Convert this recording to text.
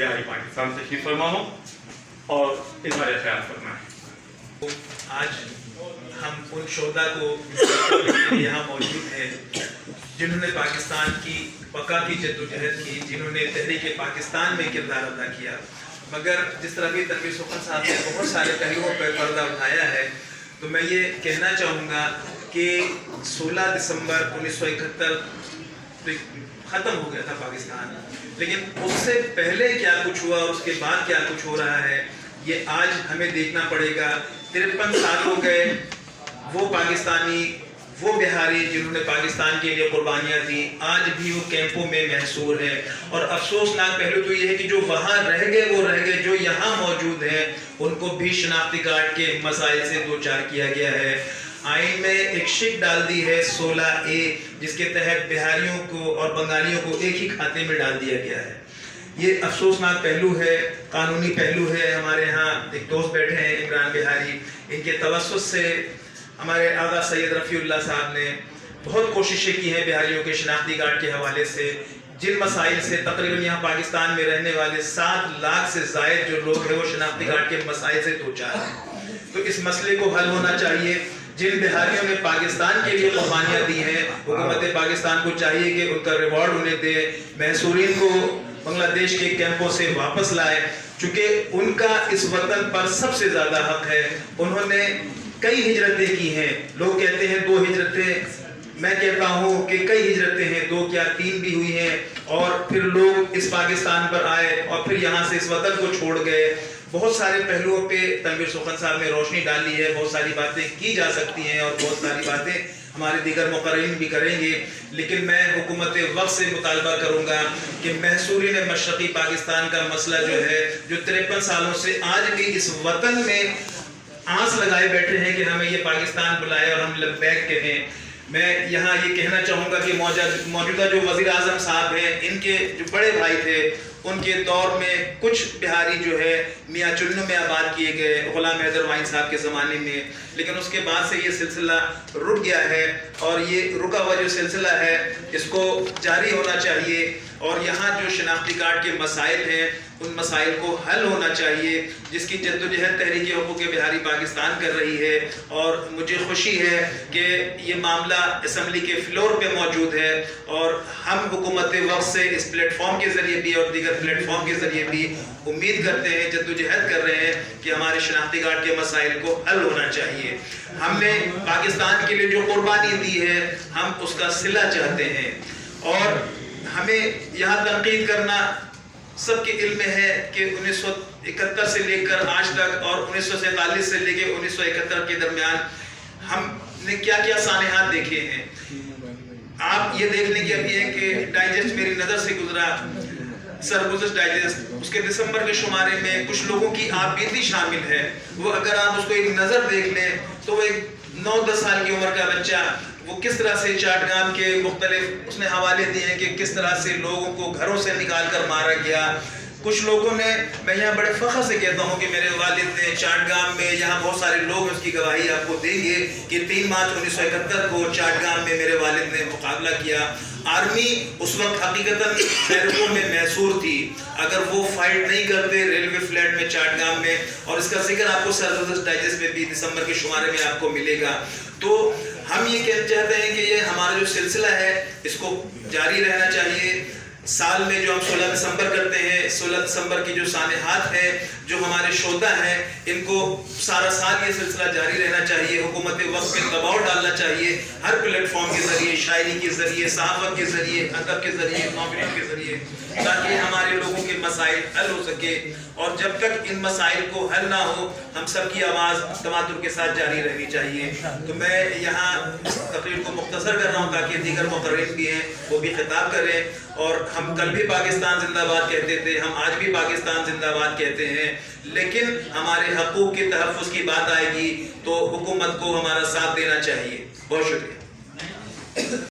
बिहारी पाकिस्तान से तशरीफ फरमा हूँ और इस बारे ख्याल फरमाएं। आज हम उन शोधा को यहाँ मौजूद हैं जिन्होंने पाकिस्तान की बका की जद्दोजहद की, जिन्होंने तहरीक पाकिस्तान में किरदार अदा किया। मगर जिस तरह भी तनवीर सुखन साहब ने बहुत सारे पहलुओं पर पर्दा उठाया है, तो मैं ये कहना चाहूँगा कि 16 दिसंबर 1971 ख़त्म हो गया था पाकिस्तान, लेकिन उससे पहले क्या कुछ हुआ और उसके बाद क्या कुछ हो रहा है ये आज हमें देखना पड़ेगा। 53 साल हो गए, वो पाकिस्तानी, वो बिहारी जिन्होंने पाकिस्तान के लिए कुर्बानियाँ दी, आज भी वो कैंपों में महसूर है। और अफसोसनाक पहलू तो ये है कि जो वहाँ रह गए वो रह गए, जो यहाँ मौजूद हैं उनको भी शनाख्ती कार्ड के मसाइल से दो चार किया गया है। आइन में एक शिक डाल दी है 16A, जिसके तहत बिहारियों को और बंगालियों को एक ही खाते में डाल दिया गया है। ये अफसोसनाक पहलू है, कानूनी पहलू है। हमारे यहाँ एक दोस्त बैठे हैं इमरान बिहारी, इनके तवस्सुस से हमारे आगा सैयद रफ़ीउल्लाह साहब ने बहुत कोशिशें की हैं बिहारियों के शनाख्ती कार्ड के हवाले से, जिन मसाइल से तकरीबन यहाँ पाकिस्तान में रहने वाले 7 लाख से ज़ायद जो लोग हैं वो शनाख्ती कार्ड के मसाइल से दो चार हैं। तो इस मसले को हल होना चाहिए। जिन बिहारियों ने पाकिस्तान के लिए कुर्बानियाँ दी हैं, हुकूमत पाकिस्तान को चाहिए कि उनका रिवॉर्ड उन्हें दे, महसूरीन को बांग्लादेश के कैंपों से वापस लाए, चूँकि उनका इस वतन पर सबसे ज़्यादा हक है। उन्होंने कई हिजरतें की हैं, लोग कहते हैं 2 हिजरतें, मैं कहता हूँ कि कई हिजरतें हैं, 2 क्या 3 भी हुई हैं। और फिर लोग इस पाकिस्तान पर आए और फिर यहाँ से इस वतन को छोड़ गए। बहुत सारे पहलुओं पे तनवीर सुखन साहब ने रोशनी डाली है, बहुत सारी बातें की जा सकती हैं और बहुत सारी बातें हमारे दीगर मुक़र्रिरीन भी करेंगे, लेकिन मैं हुकूमत वक्त से मुतालबा करूँगा कि महसूरीन मशरक़ी पाकिस्तान का मसला जो है, जो 53 सालों से आज भी इस वतन में आस लगाए बैठे हैं कि हमें ये पाकिस्तान बुलाए और हम लब्बैक कहें। मैं यहाँ ये कहना चाहूँगा कि मौजूदा जो वज़ीर आज़म साहब हैं, इनके जो बड़े भाई थे, उनके दौर में कुछ बिहारी जो है मियाँ चुन्नू में आबाद किए गए ग़ुलाम हैदर वाइन साहब के ज़माने में, लेकिन उसके बाद से ये सिलसिला रुक गया है और ये रुका हुआ जो सिलसिला है इसको जारी होना चाहिए। और यहाँ जो शनाख्ती कार्ड के मसाइल हैं उन मसाइल को हल होना चाहिए, जिसकी जद्दोजहद तहरीक हुकूक़ बिहारी पाकिस्तान कर रही है। और मुझे खुशी है कि ये मामला असम्बली के फ्लोर पे मौजूद है और हम हुकूमत वक्त से इस प्लेटफॉर्म के ज़रिए भी और दीगर प्लेटफॉर्म के ज़रिए भी उम्मीद करते हैं, जद्दोजहद कर रहे हैं कि हमारे शनाख्ती कार्ड के मसाइल को हल होना चाहिए। हमने पाकिस्तान के लिए जो कुर्बानी दी है हम उसका सिला चाहते हैं। और हमें यहाँ तनकीद करना सबके इल्म में है कि 1971 से लेकर आज तक और 1947 से लेकर 1971 के दरमियान हमने क्या क्या सानेहात देखे हैं। आप ये देख लें कि अभी एक डाइजेस्ट मेरी नज़र से गुजरा, सरगुज़श्त डाइजेस्ट, उसके दिसंबर के शुमारे में कुछ लोगों की आपबीती शामिल है। वो अगर आप उसको एक नज़र देख लें तो वो एक 9-10 साल की उम्र का बच्चा वो किस तरह से चाटगाम के मुख्तलिफ उसने हवाले दिए हैं कि किस तरह से लोगों को घरों से निकाल कर मारा गया। कुछ लोगों ने, मैं यहाँ बड़े फ़ख्र से कहता हूँ कि मेरे वालिद ने चाटगाम में, यहाँ बहुत सारे लोग उसकी गवाही आपको देंगे कि 3 मार्च 1971 को चाटगाम में मेरे वालिद ने मुकाबला किया। आर्मी उस वक्त हकीकतन बैरकों में मैसूर थी, अगर वो फाइट नहीं करते रेलवे फ्लैट में चाटगाम में, और इसका जिक्र आपको सरगुज़श्त डाइजेस्ट में भी दिसंबर के शुमारे में आपको मिलेगा। तो हम ये कहना चाहते हैं कि ये हमारा जो सिलसिला है इसको जारी रहना चाहिए। साल में जो हम 16 दिसंबर करते हैं, 16 दिसंबर की जो सानेहात है, जो हमारे शोधा हैं, इनको सारा साल ये सिलसिला जारी रहना चाहिए। हुकूमत वक्त पे दबाव डालना चाहिए हर प्लेटफॉर्म के ज़रिए, शायरी के ज़रिए, सहाफ़त के ज़रिए, अदब के ज़रिए, नॉवेल के ज़रिए, ताकि हमारे लोगों के मसाइल हल हो सके। और जब तक इन मसाइल को हल ना हो हम सब की आवाज़ तमातुर के साथ जारी रहनी चाहिए। तो मैं यहाँ इस तकरीर को मुख्तसर कर रहा हूँ ताकि दीगर मुक़र्रिरीन भी हैं वो भी खिताब करें। और हम कल भी पाकिस्तान जिंदाबाद कहते थे, हम आज भी पाकिस्तान जिंदाबाद कहते हैं, लेकिन हमारे हकूक़ के तहफ़्फ़ुज़ की बात आएगी तो हुकूमत को हमारा साथ देना चाहिए। बहुत शुक्रिया।